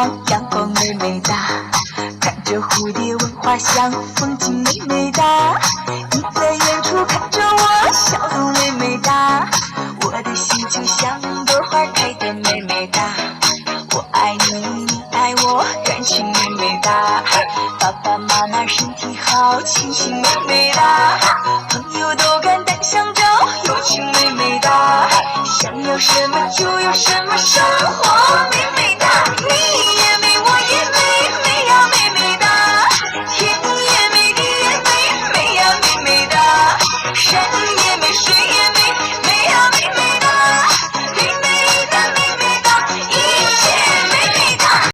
方，阳光美美哒，看着蝴蝶闻花香，风景美美哒。你在远处看着我，笑容美美哒。我的心就像朵花开得美美哒。我爱你，你爱我，感情美美哒。爸爸妈妈身体好，亲情美美哒。朋友都肝胆相照，友情美美哒。想要什么就有什么，生活美美哒。你也